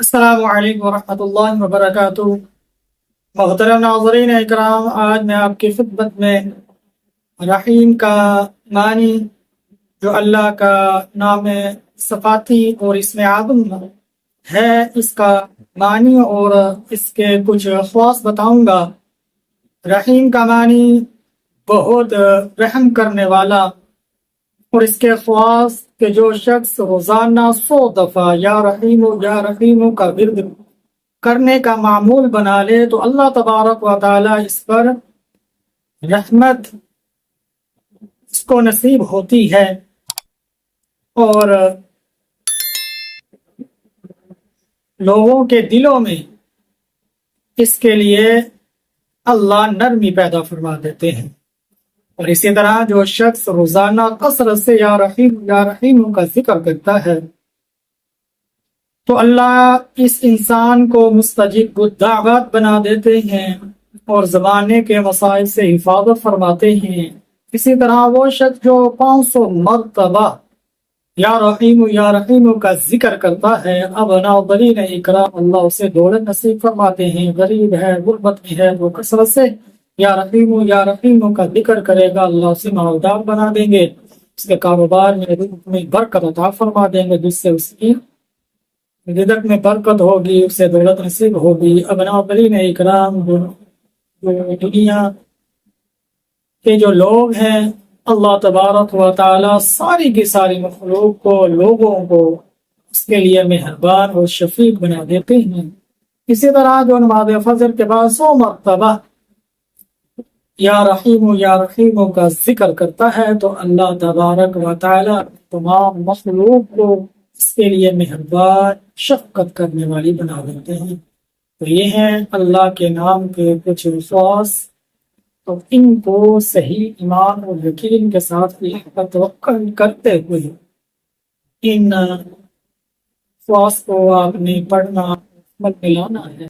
السلام علیکم ورحمۃ اللہ وبرکاتہ۔ محترم ناظرین اکرام، آج میں آپ کی خدمت میں رحیم کا معنی، جو اللہ کا نام صفاتی اور اسم اعظم ہے، اس کا معنی اور اس کے کچھ خواص بتاؤں گا۔ رحیم کا معنی بہت رحم کرنے والا، اور اس کے خواص کہ جو شخص روزانہ 100 دفعہ یا رحیم کا ورد کرنے کا معمول بنا لے تو اللہ تبارک و تعالی اس پر رحمت اس کو نصیب ہوتی ہے، اور لوگوں کے دلوں میں اس کے لیے اللہ نرمی پیدا فرما دیتے ہیں۔ اور اسی طرح جو شخص روزانہ کثرت سے یا رحیم کا ذکر کرتا ہے تو اللہ اس انسان کو مستجیب الدعوات بنا دیتے ہیں اور زمانے کے مسائل سے حفاظت فرماتے ہیں۔ اسی طرح وہ شخص جو 500 مرتبہ یا رحیم کا ذکر کرتا ہے، اب ناظرین اکرام، اللہ اسے دولت نصیب فرماتے ہیں۔ غریب ہے، غربت میں ہے، وہ کثرت سے یا رحیم کا ذکر کرے گا، اللہ اسے مالدار بنا دیں گے، اس کے کاروبار میں برکت عطا فرما دیں گے، جس سے اس کی رزق میں برکت ہوگی، اسے دولت نصیب ہوگی۔ اب ناظرین اکرام، دنیا کے جو لوگ ہیں، اللہ تبارک و تعالی ساری کی ساری مخلوق کو، لوگوں کو اس کے لیے مہربان اور شفیق بنا دیتے ہیں۔ اسی طرح جو نماز فجر کے بعد 100 مرتبہ یا رحیم کا ذکر کرتا ہے تو اللہ تبارک و تعالی تمام مخلوق کو اس کے لیے مہربان، شفقت کرنے والی بنا دیتے ہیں۔ تو یہ ہیں اللہ کے نام کے کچھ الفاظ، تو ان کو صحیح ایمان اور یقین کے ساتھ توکل کرتے ہوئے ان الفاظ کو آپ نے پڑھنا، عمل میں لانا ہے۔